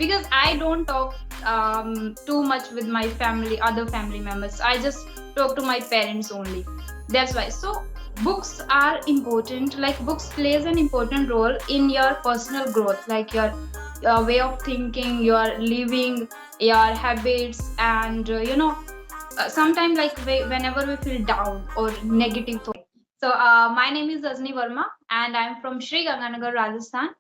because I don't talk too much with my family, other family members. I just talk to my parents only. That's why. So books are important. Like books plays an important role in your personal growth, like your way of thinking, your living, your habits, and sometimes like whenever we feel down or negative thought. So my name is Ajni Verma, and I'm from Sri Ganganagar, Rajasthan,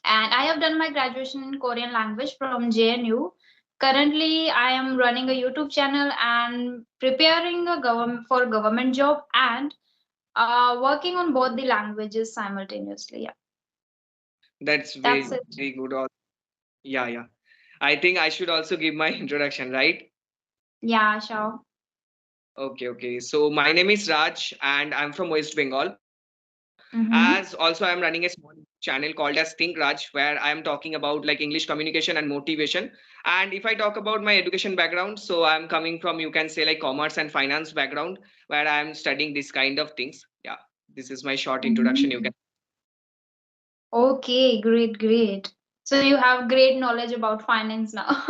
and I have done my graduation in Korean language from JNU. Currently, I am running a YouTube channel and preparing a government job, and working on both the languages simultaneously. Yeah, That's that's very it. good. Yeah, yeah. I think I should also give my introduction, right? Yeah, sure. Okay, okay. So my name is Raj and I'm from West Bengal. As also I'm Mm-hmm. running a small channel called as Think Raj, where I am talking about like English communication and motivation. And if I talk about my education background, so I'm coming from, you can say, like commerce and finance background, where I am studying this kind of things. Yeah, this is my short introduction. You Mm-hmm. can. Okay, great, great. So you have great knowledge about finance now.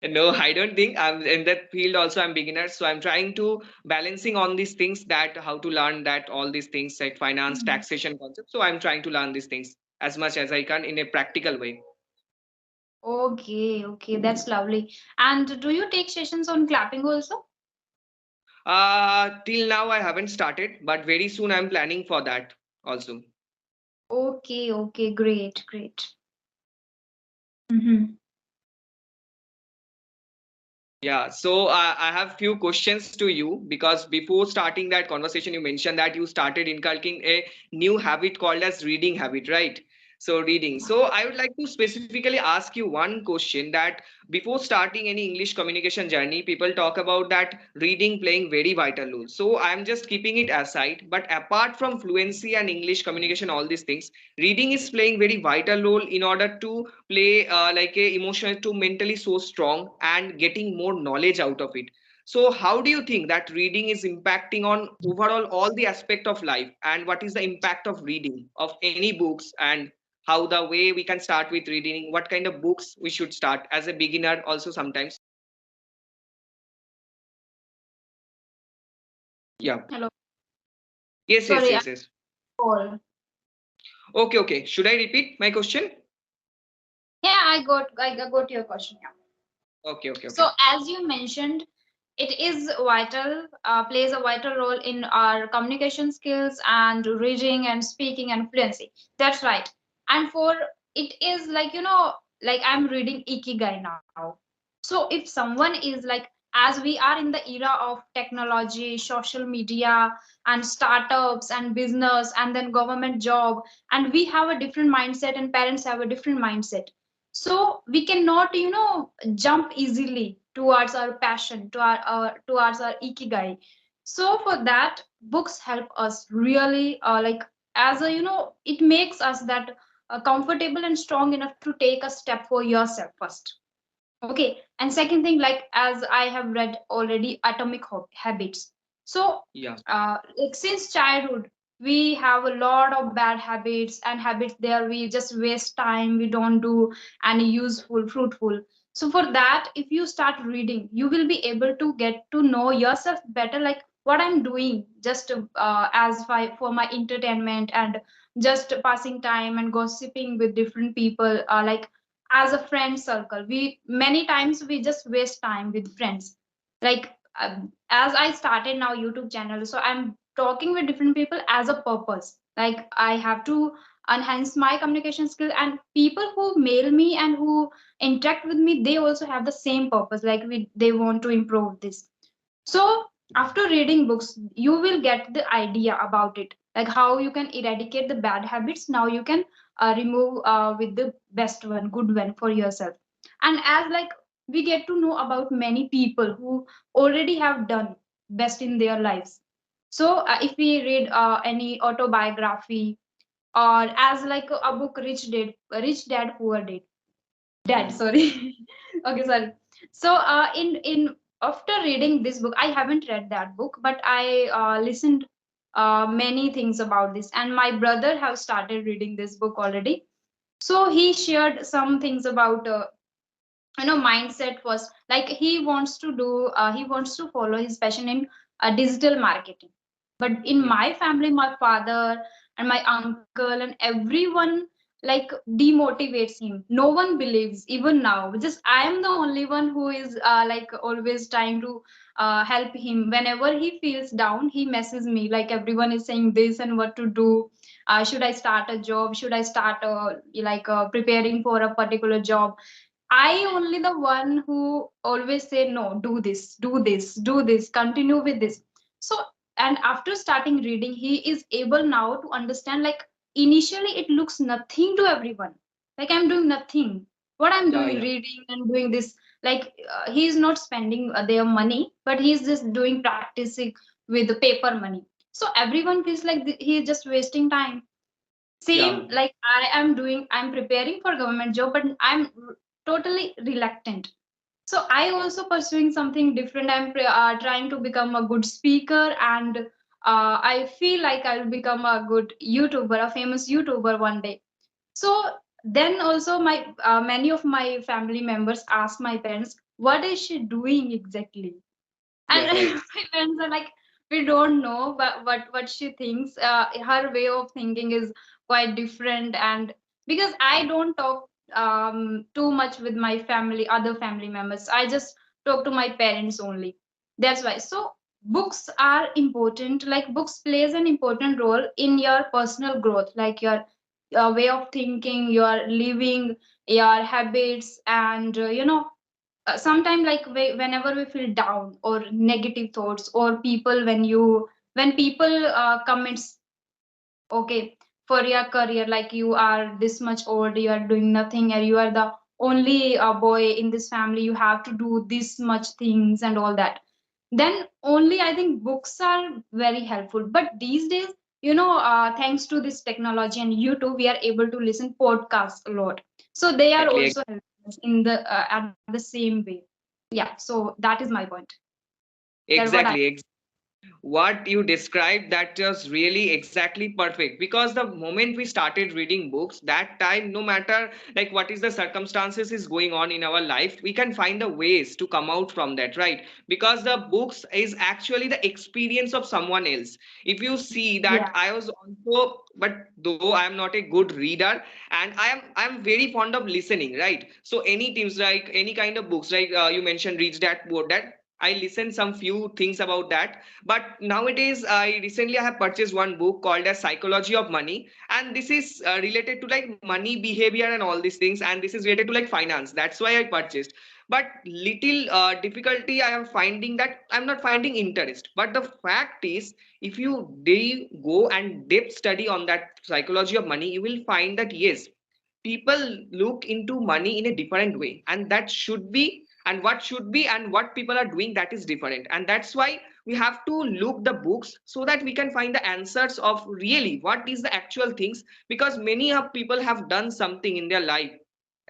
No, I don't think I'm in that field. Also, I'm beginner, so I'm trying to balancing on these things, that how to learn that all these things like finance, Mhm. taxation concepts. So I'm trying to learn these things as much as I can in a practical way. Okay, okay, that's lovely. And do you take sessions on clapping also? Till now I haven't started, but very soon I'm planning for that also. Okay, okay, great, great. Mm-hmm. Yeah, so I have few questions to you, because before starting that conversation, you mentioned that you started inculcating a new habit called as reading habit, right? So reading. So I would like to specifically ask you one question, that before starting any English communication journey, people talk about that reading playing very vital role. So I'm just keeping it aside. But apart from fluency and English communication, all these things, reading is playing very vital role in order to play like a emotional to mentally so strong and getting more knowledge out of it. So how do you think that reading is impacting on overall all the aspect of life, and what is the impact of reading of any books, and how the way we can start with reading, what kind of books we should start as a beginner also sometimes? Yeah. Hello. Yes, yes, Sorry, I yes, yes. call. Okay, okay, should I repeat my question? Yeah, I got your question. Yeah. Okay, okay, So okay. as you mentioned, it is vital, plays a vital role in our communication skills and reading and speaking and fluency. That's right. And for it is like like I'm reading Ikigai now. So if someone is like, as we are in the era of technology, social media, and startups and business and then government job, and we have a different mindset and parents have a different mindset, so we cannot jump easily towards our passion, towards our ikigai. So for that, books help us really, like, as a it makes us that comfortable and strong enough to take a step for yourself first. Okay, and second thing, like as I have read already Atomic Habits. So Yeah. like since childhood we have a lot of bad habits, and habits there we just waste time, we don't do any useful, fruitful. So for that, if you start reading, you will be able to get to know yourself better, like what I'm doing just for my entertainment, and just passing time and gossiping with different people, like as a friend circle, we many times we just waste time with friends, like as I started now YouTube channel, so I'm talking with different people as a purpose, like I have to enhance my communication skill, and people who mail me and who interact with me, they also have the same purpose, like they want to improve this. So after reading books, you will get the idea about it, like how you can eradicate the bad habits. Now you can remove with the best one, good one for yourself. And as like we get to know about many people who already have done best in their lives. So if we read any autobiography, or as like a book, Rich Dad Poor Dad, Hmm. sorry. Okay, sorry. So in after reading this book, I haven't read that book, but I listened many things about this, and my brother have started reading this book already. So he shared some things about mindset first. Like he wants to follow his passion in digital marketing. But in Yeah. my family, my father and my uncle and everyone like demotivates him. No one believes even now. Just I am the only one who is like always trying to help him. Whenever he feels down, he messes me. Like everyone is saying this and what to do. Should I start a job? Should I start preparing for a particular job? I only the one who always say no, do this, do this, do this, continue with this. So and after starting reading, he is able now to understand like initially it looks nothing to everyone. Like I'm doing nothing. What I'm Yeah, doing, yeah. reading and doing this, like he is not spending their money, but he's just doing practicing with the paper money. So everyone feels like he is just wasting time. Yeah. Same like I'm preparing for government job, but I'm totally reluctant. So I also pursuing something different. Trying to become a good speaker, and I feel like I'll become a good YouTuber, a famous YouTuber one day. So then also my many of my family members ask my parents, what is she doing exactly? And Yeah, right. my parents are like, we don't know, but what she thinks. Her way of thinking is quite different, and because I don't talk too much with my family, other family members, I just talk to my parents only. That's why. So books are important. Like books plays an important role in your personal growth, like your way of thinking, your living, your habits, and sometimes like whenever we feel down or negative thoughts or people when people comments, okay, for your career, like you are this much old, you are doing nothing, and you are the only boy in this family, you have to do this much things and all that, then only I think books are very helpful. But these days, thanks to this technology and YouTube, we are able to listen podcasts a lot. So they are Exactly. also helping us in the at the same way. Yeah, so that is my point. That's what I. Exactly. What you described, that was really exactly perfect, because the moment we started reading books, that time, no matter like what is the circumstances is going on in our life, we can find the ways to come out from that, right? Because the books is actually the experience of someone else. If you see that, Yeah. I was also, but though I am not a good reader, and I am very fond of listening, right? So any teams, like any kind of books, like you mentioned reach that board, that I listened some few things about that. But nowadays, I have purchased one book called as Psychology of Money, and this is related to like money behavior and all these things, and this is related to like finance. That's why I purchased. But little difficulty I am finding, that I'm not finding interest. But the fact is, if you go and depth study on that psychology of money, you will find that yes, people look into money in a different way, and that should be, and what should be, and what people are doing, that is different. And that's why we have to look the books, so that we can find the answers of really what is the actual things, because many of people have done something in their life,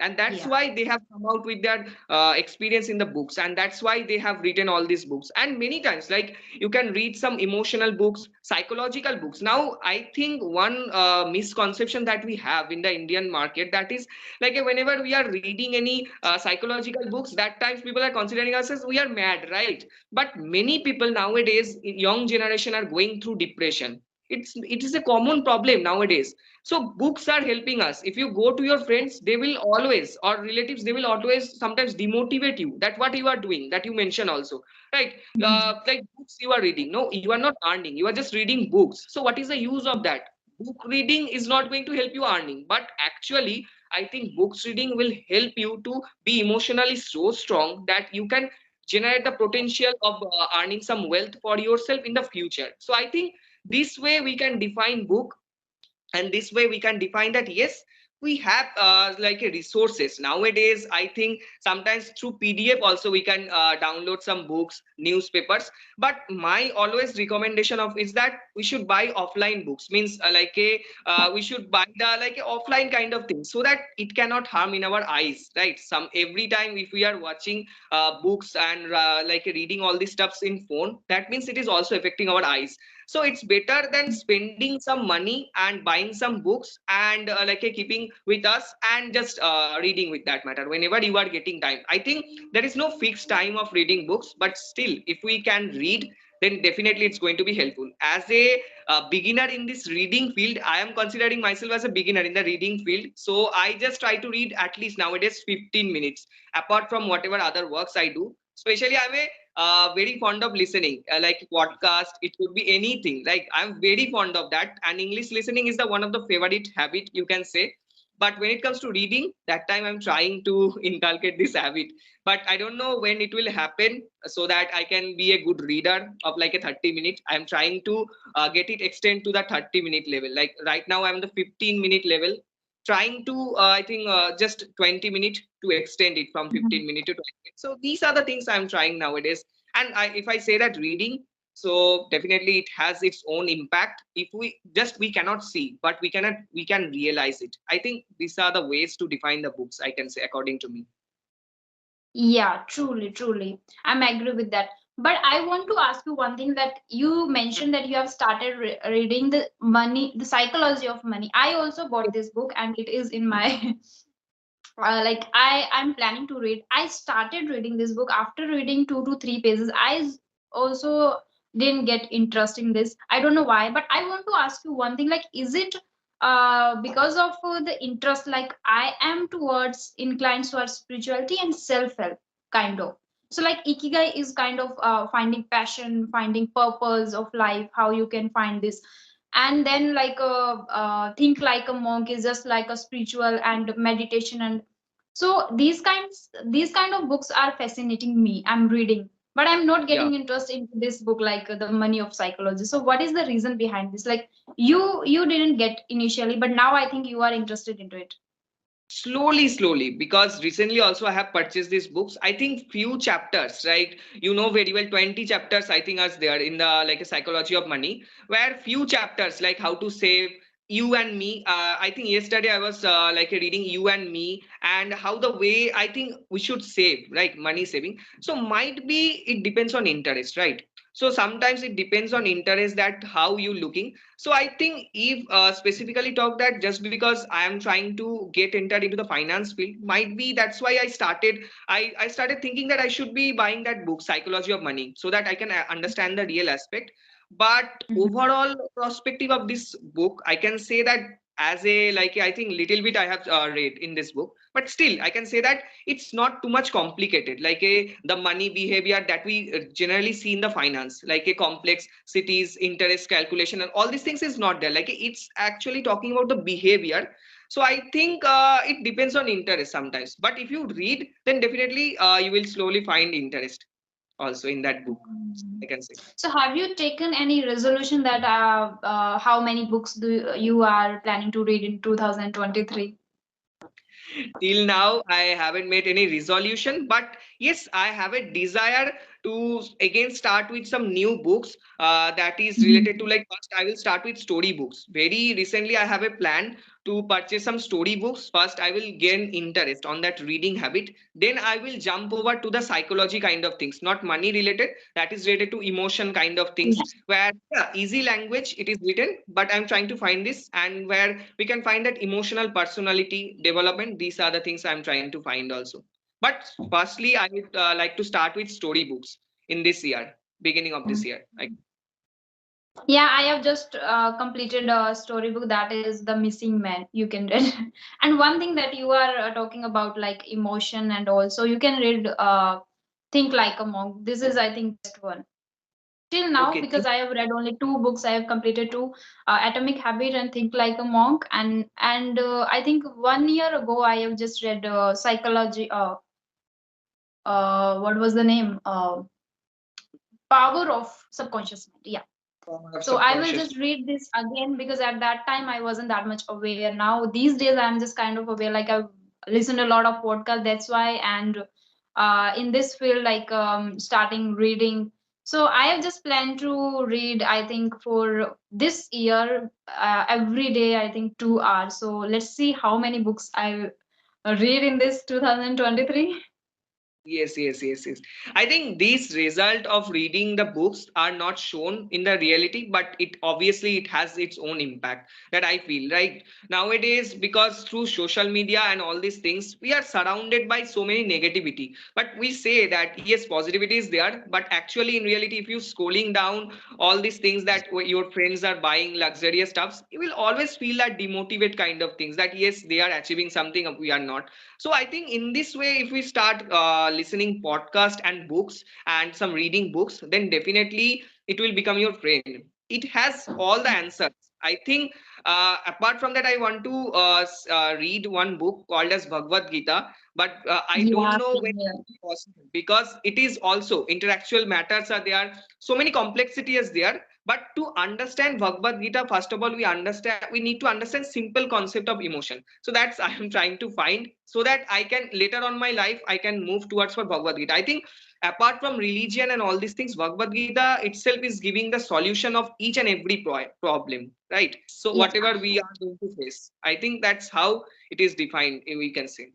and that's Yeah. why they have come out with their experience in the books, and that's why they have written all these books. And many times, like, you can read some emotional books, psychological books. Now I think one misconception that we have in the Indian market, that is like, whenever we are reading any psychological books, that times people are considering us as we are mad, right? But many people nowadays, young generation, are going through depression. It is a common problem nowadays. So books are helping us. If you go to your friends, they will always, or relatives, they will always sometimes demotivate you, that what you are doing, that you mention also, right? Mhm. Like books you are reading, no, you are not earning, you are just reading books. So what is the use of that? Book reading is not going to help you earning, but actually I think books reading will help you to be emotionally so strong that you can generate the potential of earning some wealth for yourself in the future. So I think this way we can define book, and this way we can define that yes, we have like a resources nowadays. I think sometimes through PDF also we can download some books, newspapers. But my always recommendation of is that we should buy offline books, means like a we should buy the like a offline kind of thing, so that it cannot harm in our eyes, right? Some every time if we are watching books and like reading all these stuffs in phone, that means it is also affecting our eyes. So it's better than spending some money and buying some books and keeping with us and just reading with that matter whenever you are getting time. I think there is no fixed time of reading books, but still if we can read, then definitely it's going to be helpful. As a beginner in this reading field, I am considering myself as a beginner in the reading field, so I just try to read at least nowadays 15 minutes apart from whatever other works I do. Especially I'm a very fond of listening, like podcast. It could be anything. Like I'm very fond of that, and English listening is the one of the favorite habit you can say. But when it comes to reading, that time I'm trying to inculcate this habit. But I don't know when it will happen, so that I can be a good reader of like a 30 minutes. I'm trying to get it extend to the 30-minute level. Like right now, I'm the 15-minute level, trying to I think just 20 minutes to extend it from 15 minutes to 20 minutes. So these are the things I'm trying nowadays. And if I say that reading, so definitely it has its own impact. If we cannot see, but we can realize it. I think these are the ways to define the books, I can say, according to me. Yeah, truly, truly. I'm agree with that. But I want to ask you one thing that you mentioned that you have started reading the money, the psychology of money. I also bought this book and it is in my like I'm planning to read. I started reading this book after reading 2 to 3 pages. Also didn't get interest in this. I don't know why, but I want to ask you one thing. Like, is it because of the interest? Like, I am towards inclined towards spirituality and self help kind of. So like ikigai is kind of finding passion, finding purpose of life, how you can find this. And then like think like a monk is just like a spiritual and meditation. And so these kind of books are fascinating me. I'm reading, but I'm not Yeah. getting interest into this book like the money of psychology. So what is the reason behind this? Like you didn't get initially, but now I think you are interested into it. Slowly, because recently also I have purchased these books. I think few chapters, right? You know very well, 20 chapters I think are there in the like a psychology of money, where few chapters like how to save, you and me. I think yesterday I was reading you and me, and how the way I think we should save, like money saving. So might be it depends on interest, right? So sometimes it depends on interest that how you looking. So I think if specifically talk that just because I am trying to get entered into the finance field, might be that's why I started thinking that I should be buying that book, Psychology of Money, so that I can understand the real aspect. But Mhm. overall perspective of this book, I can say that as a like I think little bit I have read in this book, but still I can say that it's not too much complicated like a the money behavior that we generally see in the finance, like a complex cities interest calculation and all these things is not there. Like it's actually talking about the behavior. So I think it depends on interest sometimes, but if you read, then definitely you will slowly find interest also in that book, Mhm. I can say. So have you taken any resolution that how many books do you are planning to read in 2023? Till now I haven't made any resolution, but yes, I have a desire to again start with some new books that is related to, like, first I will start with story books. Very recently I have a plan to purchase some story books. First I will gain interest on that reading habit, then I will jump over to the psychology kind of things, not money related, that is related to emotion kind of things, where yeah, easy language it is written, but I'm trying to find this, and where we can find that emotional personality development. These are the things I'm trying to find also. But firstly I would like to start with story books in this year, beginning of this year. Yeah, I have just completed a storybook that is The Missing Man. You can read. And one thing that you are talking about, like emotion, and also you can read Think Like a Monk. This is, I think, best one. Till now, Okay, because I have read only two books, I have completed two, Atomic Habit and Think Like a Monk. And I think 1 year ago, I have just read Psychology. What was the name? Power of Subconscious Mind. Yeah. power of So I will subconscious. just read this again because at that time I wasn't that much aware. Now these days I'm just kind of aware. Like I've listened a lot of podcasts. That's why. And in this field, like starting reading. So I have just planned to read. I think for this year, every day I think 2 hours. So let's see how many books I read in this 2023. Yes, yes, yes, yes. I think these result of reading the books are not shown in the reality, but it obviously it has its own impact that I feel right nowadays, because through social media and all these things we are surrounded by so many negativity. But we say that yes, positivity is there, but actually in reality, if you scrolling down all these things that your friends are buying luxurious stuffs, you will always feel that demotivate kind of things that yes, they are achieving something we are not. So I think in this way, if we start listening podcast and books and some reading books, then definitely it will become your friend. It has all the answers, I think. Apart from that, I want to read one book called as Bhagavad Gita, but I don't Yeah, know same when it here. will be possible, because it is also intellectual matters are there, so many complexity is there. But to understand Bhagavad Gita, first of all, we need to understand simple concept of emotion. So that's I am trying to find, so that I can later on my life I can move towards for Bhagavad Gita. I think apart from religion and all these things, Bhagavad Gita itself is giving the solution of each and every problem, right? So Yeah. whatever we are going to face, I think that's how it is defined, we can say.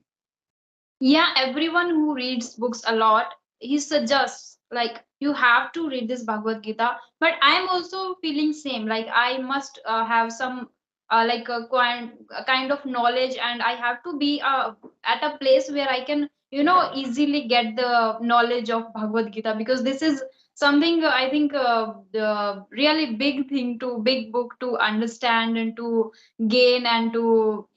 Yeah, everyone who reads books a lot, he suggests like you have to read this Bhagavad Gita. But I'm also feeling same. Like I must have some like a kind of knowledge, and I have to be at a place where I can easily get the knowledge of Bhagavad Gita, because this is something I think the really big thing to big book to understand and to gain, and to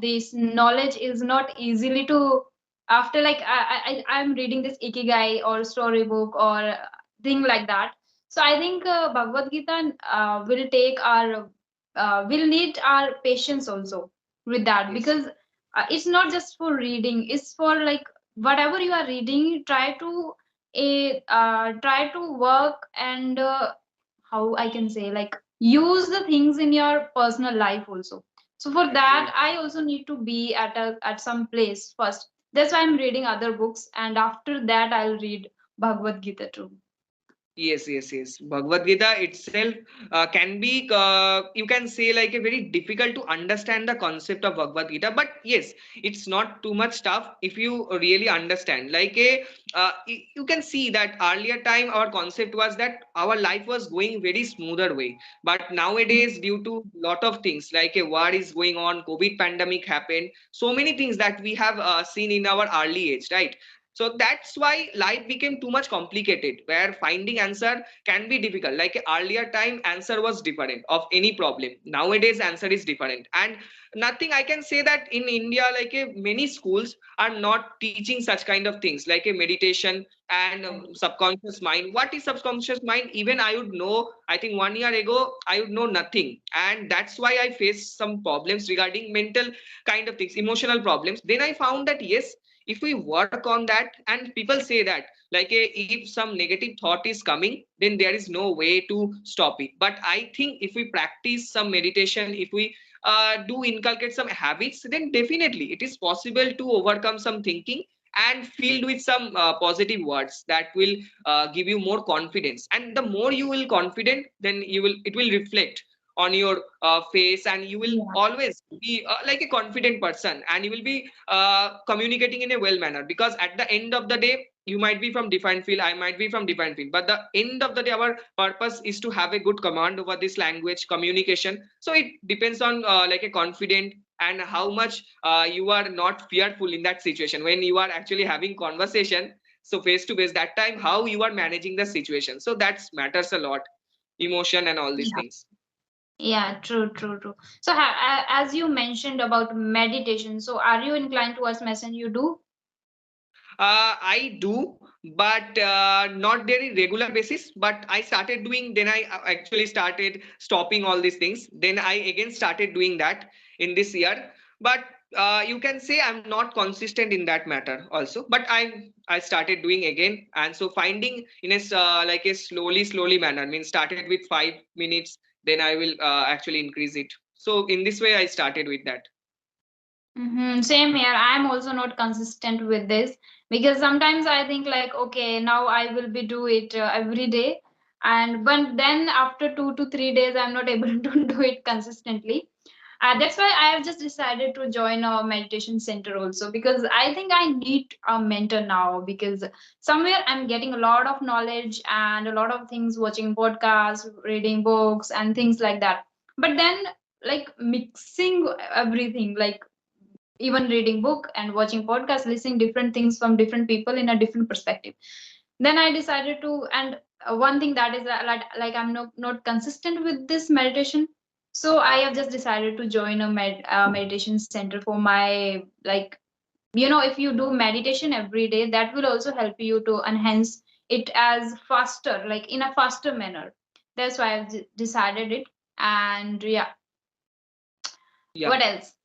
this knowledge is not easily to after like I'm reading this ikigai or storybook or thing like that. So I think Bhagavad Gita will take our will need our patience also with that, Yes. because it's not just for reading, it's for like whatever you are reading, try to work and how I can say, like use the things in your personal life also. So for Right, that, right. I also need to be at some place first. That's why I'm reading other books, and after that, I'll read Bhagavad Gita too. Yes, yes, yes. Bhagavad Gita itself can be, you can say, like a very difficult to understand the concept of Bhagavad Gita. But yes, it's not too much tough if you really understand. You can see that earlier time our concept was that our life was going very smoother way. But nowadays, due to lot of things like a war is going on, COVID pandemic happened, so many things that we have seen in our early age, right? So that's why life became too much complicated, where finding answer can be difficult. Like earlier time answer was different of any problem, nowadays answer is different. And nothing I can say that in India, many schools are not teaching such kind of things like a meditation and subconscious mind. What is subconscious mind? Even I would know, I think 1 year ago I would know nothing, and that's why I faced some problems regarding mental kind of things, emotional problems. Then I found that yes, if we work on that, and people say that if some negative thought is coming, then there is no way to stop it. But I think if we practice some meditation, if we do inculcate some habits, then definitely it is possible to overcome some thinking and filled with some positive words that will give you more confidence. And the more you will confident, then it will reflect on your face, and you will Yeah. always be like a confident person, and you will be communicating in a well manner. Because at the end of the day, you might be from defined field, I might be from defined field, but the end of the day our purpose is to have a good command over this language communication. So it depends on like a confident, and how much you are not fearful in that situation when you are actually having conversation, so face to face, that time how you are managing the situation. So that matters a lot, emotion and all these Yeah. things. Yeah, true, true, true. So, as you mentioned about meditation, so are you inclined towards medicine? You do? I do, but not very regular basis. But I started doing. Then I actually started stopping all these things. Then I again started doing that in this year. But you can say I'm not consistent in that matter also. But I started doing again, and so finding in like a slowly manner. Means started with 5 minutes. Then I will actually increase it. So in this way, I started with that. Same here. I'm also not consistent with this, because sometimes I think like, okay, now I will be do it every day, and but then after 2 to 3 days, I'm not able to do it consistently. That's why I have just decided to join a meditation center also, because I think I need a mentor now, because somewhere I'm getting a lot of knowledge and a lot of things, watching podcasts, reading books and things like that. But then, like, mixing everything, like even reading book and watching podcast, listening different things from different people in a different perspective, then I decided to. And one thing that is that, like I'm not consistent with this meditation, so I have just decided to join a meditation center for my, like, if you do meditation every day, that will also help you to enhance it as faster, like in a faster manner. That's why I've decided it. And yeah, Yeah. what else?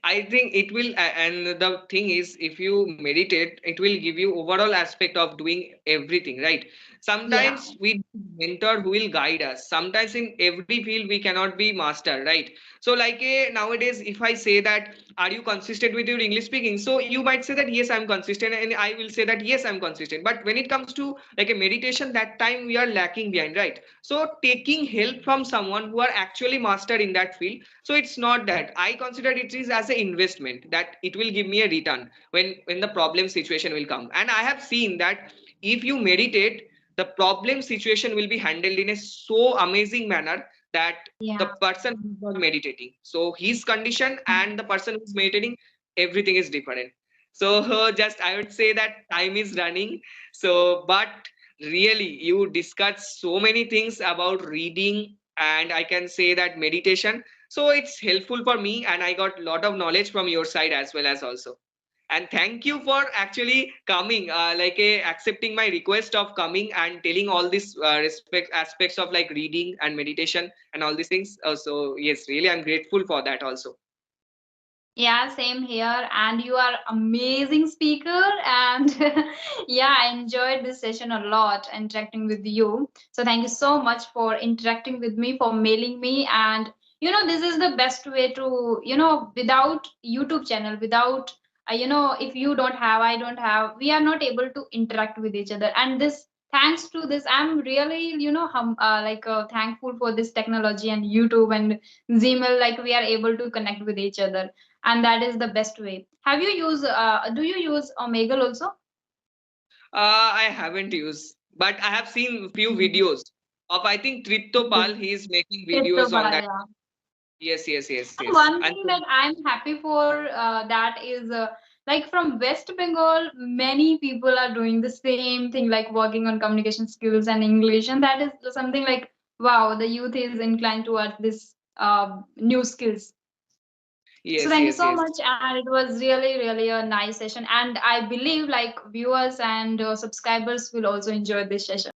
I think it will, and the thing is, if you meditate, it will give you overall aspect of doing everything, right? Yeah, Sometimes we mentor who will guide us. Sometimes in every field we cannot be master, right? So like nowadays, if I say that, are you consistent with your English speaking? So you might say that yes, I'm consistent, and I will say that yes, I'm consistent. But when it comes to like a meditation, that time we are lacking behind, right? So taking help from someone who are actually master in that field, so it's not that I consider it is as an investment that it will give me a return when the problem situation will come. And I have seen that if you meditate, the problem situation will be handled in a so amazing manner that the yeah. person who's not meditating, so his condition and the person who's meditating, everything is different. So just I would say that time is running. So but really you discussed so many things about reading, and I can say that meditation, so it's helpful for me, and I got a lot of knowledge from your side as well as also. And thank you for actually coming, accepting my request of coming and telling all these respect aspects of like reading and meditation and all these things. So yes, really, I'm grateful for that also. Yeah, same here. And you are amazing speaker. And yeah, I enjoyed this session a lot, interacting with you. So thank you so much for interacting with me, for mailing me. And this is the best way to, without YouTube channel, without, if you don't have, I don't have, we are not able to interact with each other. And this, thanks to this, I'm really, thankful for this technology and YouTube and Gmail, like we are able to connect with each other, and that is the best way. Do you use Omegle also? I haven't used, but I have seen few Mhm. videos of, I think, Triptopal. He is making videos on that. Cryptopaya. Yes, yes, yes, And yes. one And thing that I'm happy for, that is, like from West Bengal, many people are doing the same thing, like working on communication skills and English, and that is something like, wow, the youth is inclined towards this new skills. So yes, thank you yes, so yes. much, and it was really, really a nice session. And I believe like viewers and subscribers will also enjoy this session.